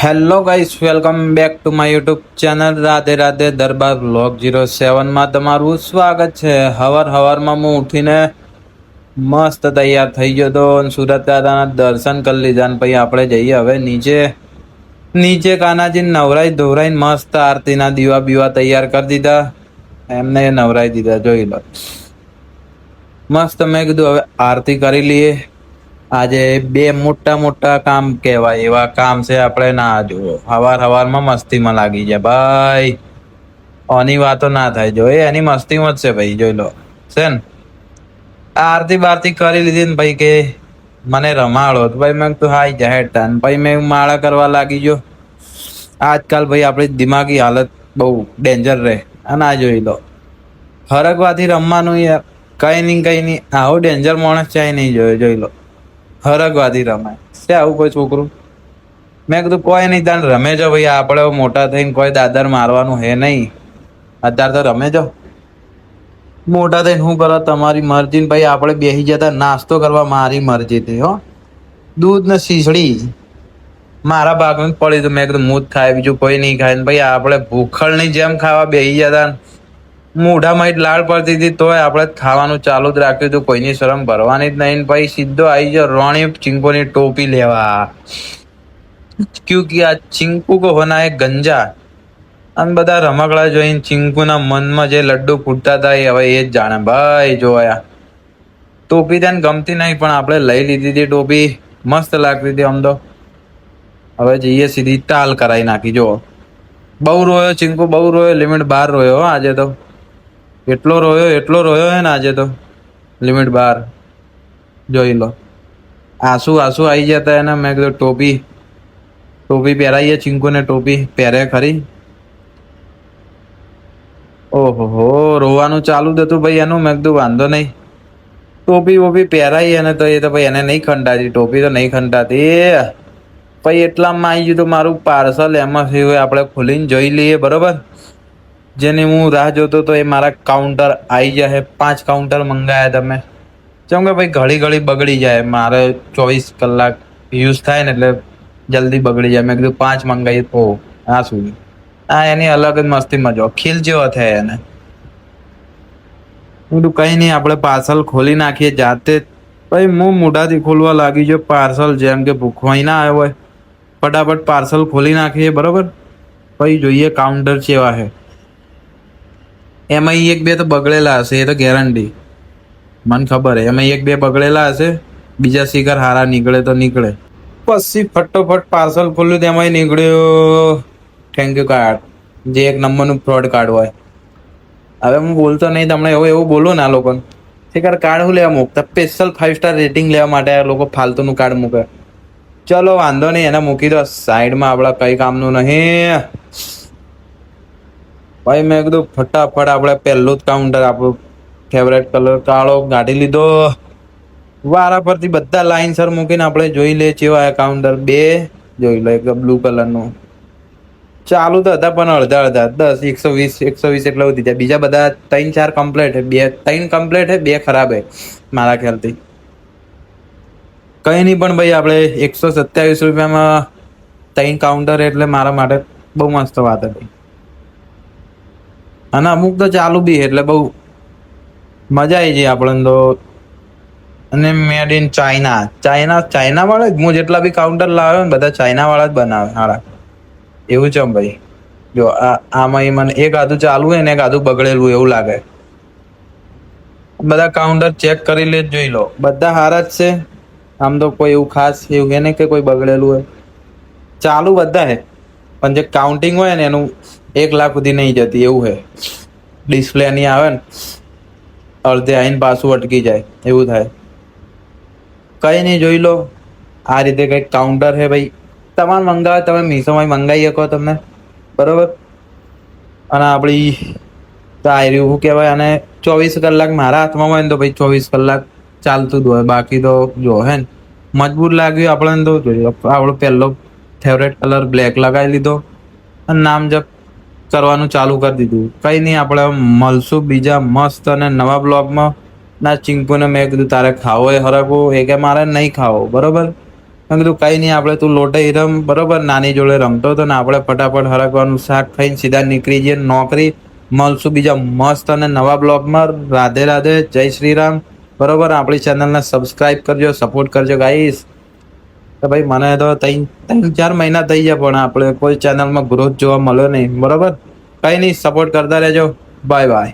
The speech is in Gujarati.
Hello guys, welcome back to my YouTube channel Radhe Radhe Darbar vlog 07 માં તમારું સ્વાગત છે। હવારમાં હું ઉઠીને મસ્ત તૈયાર થઈ ગયો તો સુરત દાદાના દર્શન કરી લીધા ને પછી આપણે જઈએ હવે નીચે કાનાજી નવરાઈ ધોરાઈ મસ્ત આરતીના દીવા બીવા તૈયાર કરી દીધા, એમને નવરાઈ દીધા જોઈ લો મસ્ત। મેં કીધું હવે આરતી કરી લઈએ। આજે બે મોટા કામ કહેવાય એવા કામ છે, આપણે ના જુઓ હવારમાં મસ્તીમાં લાગી જાય ભાઈ, ઓની વાતો ના થાય જો એની મસ્તીમાં જ છે ભાઈ, જોઈ લો છે ને। આરતી બારતી કરી લીધી ને ભાઈ કે મને રમાડો તો ભાઈ મેં તું હાઈ જાહેર તાન ભાઈ મેં માળા કરવા લાગી ગયો। આજકાલ ભાઈ આપણી દિમાગી હાલત બહુ ડેન્જર રહે, અને આ જોઈ લો હરકવાથી રમવાનું યાર, કઈ નહીં આવો ડેન્જર માણસ ચાય નહીં જોઈ લો હરગવાથી રમાય છે આવું કોઈ છોકરું। મેં કીધું કોઈ નહીં તાન રમે જો ભાઈ, આપણે મોટા થઈને કોઈ દાદર મારવાનું હે નહીં, અત્યારે તો રમે જો મોટા થઈને શું કરો તમારી મરજી ભાઈ। આપણે બેસી જતા નાસ્તો કરવા મારી મરજીથી હો, દૂધ ને શીસડી મારા ભાગમાં પડી તો મેં કીધું હું જ ખાય બીજું કોઈ નહીં ખાય ભાઈ। આપણે ભૂખડની જેમ ખાવા બેસી જતા, મોઢામાં જ લાળ પડતી હતી તોય આપણે ખાવાનું ચાલુ જ રાખ્યું હતું, કોઈની શરમ ભરવાની જ નહીં ભાઈ। સીધો આવી ગયો રોણી ચિંકોની ટોપી લેવા, ક્યુંકि આ ચિંકુ કો હોના હે ગંજા। અને બધા રમકડા જોઈને ચિંકુના મનમાં જે લડ્ડુ ફૂટતા હતા એ હવે એ જ જાણે ભાઈ। જોયા ટોપી તેને ગમતી નહીં પણ આપણે લઈ લીધી હતી ટોપી, મસ્ત લાગતી હતી આમ તો। હવે જઈએ સીધી તાલ કરાવી નાખી। જો બહુ રોયો ચિંકુ, બહુ રોયો, લિમિટ 12 રોયો આજે તો, એટલો રોયો હે ને આજે તો લિમિટ 12। જોઈ લો આંસુ આવી જતા એને, મેં કીધું ટોપી પહેરાઈએ ચિંકુને, ટોપી પહેરે ખરી। ઓહો રોવાનું ચાલુ જ હતું ભાઈ એનું, મેં કીધું વાંધો નહીં ટોપી પહેરાઈ એને તો એ તો ભાઈ એને નહીં ખંડાતી, ટોપી તો નહીં ખંડાતી। પછી એટલામાં આવી ગયું તો મારું પાર્સલ એમાં થયું, આપણે ખોલીને જોઈ લઈએ બરોબર। જેની હું રાહ જોતો તો એ મારા કાઉન્ટર આવી જાય। 5 કાઉન્ટર મંગાયા તમે, જેમ કે ભાઈ ઘડી બગડી જાય, મારે 24 કલાક યુઝ થાય ને એટલે જલ્દી બગડી જાય। મેં કીધું 5 મંગાવી તો આ સુધી આ એની અલગ જ મસ્તીમાં જો ખીલ જેવો થાય એને। કીધું કઈ નહીં આપણે પાર્સલ ખોલી નાખીએ જાતે જ ભાઈ। હું મોઢાથી ખોલવા લાગી ગયો પાર્સલ, જેમ કે ભૂખવાઈ ના આવ્યો હોય, ફટાફટ પાર્સલ ખોલી નાખીએ બરોબર। પછી જોઈએ કાઉન્ટર કેવા છે, એમાં 1-2 તો બગડેલા હશે એ તો ગેરંટી, મને ખબર હે એમાં 1-2 બગડેલા હશે, બીજા શિખર હારા નીકળે તો નીકળે। પછી ફટોફટ પાર્સલ ખોલ્યું તેમાં નીકળ્યો થેન્ક યુ કાર્ડ, જે 1 નંબરનું ફ્રોડ કાર્ડ હોય। હવે હું બોલતો નહીં તમને એવું બોલું ને આ લોકોને શિખર કાર્ડ શું લેવા મૂકતા, સ્પેશિયલ 5 સ્ટાર રેટિંગ લેવા માટે આ લોકો ફાલતુનું કાર્ડ મૂકે। ચલો વાંધો નહીં, એને મૂકી દો સાઈડમાં, આપણા કઈ કામનું નહીં ભાઈ। મેં કીધું ફટાફટ આપણે પહેલું જ કાઉન્ટર, આપણું ફેવરેટ કલર કાળો કાઢી લીધો। વારા પરથી બધા લાઈનસર મૂકીને આપણે જોઈ લે કેવા કાઉન્ટર 2 જોઈ લો, એક બ્લુ કલરનું ચાલુ તો હતા પણ અડધા 10 120 એટલે વધી જાય, બીજા બધા 3-4 કમ્પ્લીટ હે, 3 કમ્પ્લીટ હે, 2 ખરાબ હે મારા ખ્યાલથી। કઈ નહીં પણ ભાઈ આપણે 127 રૂપિયામાં 3 કાઉન્ટર એટલે મારા માટે બહુ મસ્ત વાત હતી, અને અમુક તો ચાલુ બી એટલે બહુ મજા આવી જાય આપણને તો। અને મેડ ઇન ચાઇના વાળા હું જેટલા બી કાઉન્ટર લાવ્યો ને બધા ચાઇના વાળા જ બનાવે હારા, એવું છે ભાઈ। જો આમાં મને એક આધું ચાલુ હોય ને એક આધું બગડેલું એવું લાગે। બધા કાઉન્ટર ચેક કરી લે, જોઈ લો બધા હારા જ છે, આમ તો કોઈ એવું ખાસ એવું કે નહીં કે કોઈ બગડેલું હોય, ચાલુ બધા હે, પણ જે કાઉન્ટિંગ હોય ને એનું 1 લાખ સુધી નહીં જતી એવું હે। ડિસ્પ્લે નહીં આવે ને અડધે આવીને પાછું અટકી જાય એવું થાય। કઈ નહીં જોઈ લો આ રીતે કંઈક કાઉન્ટર છે ભાઈ, તમારે મંગાવે તમે મીશોમાં મંગાવી શકો તમે બરોબર। અને આપણી તો આ રહ્યું શું કહેવાય, અને 24 કલાક મારા હાથમાં હોય ને તો ભાઈ 24 કલાક ચાલતું જ હોય। બાકી તો જો હે ને મજબૂત લાગ્યું આપણને તો જોઈ લો, આપણો પહેલો ફેવરેટ કલર બ્લેક લગાવી લીધો અને નામ જપ કરવાનું ચાલુ કરી દીધું। કઈ નહીં આપણે મળશું બીજા મસ્ત અને નવા બ્લોગમાં। ના ચિંકુને મેં કીધું તારે ખાવો એ હરકવો, એ કે મારે નહીં ખાવો બરોબર, મેં કીધું કઈ નહીં, આપણે તું લોટે રમ, બરોબર, નાની જોડે રમતો હતો ને આપણે ફટાફટ હરકવાનું શાક ખાઈને સીધા નીકળી જઈએ નોકરી. મળશું બીજા મસ્ત અને નવા બ્લોગમાં. રાધે રાધે, જય શ્રી રામ. બરોબર, આપણી ચેનલને સબસ્ક્રાઇબ કરજો, સપોર્ટ કરજો ગાઈસ. તો ભાઈ મને તો 3-4 મહિના થઈ ગયા પણ આપણે કોઈ ચેનલમાં ગ્રોથ જોવા મળ્યો નહીં. બરોબર, કઈ નહીં, સપોર્ટ કરતા રહેજો. Bye bye.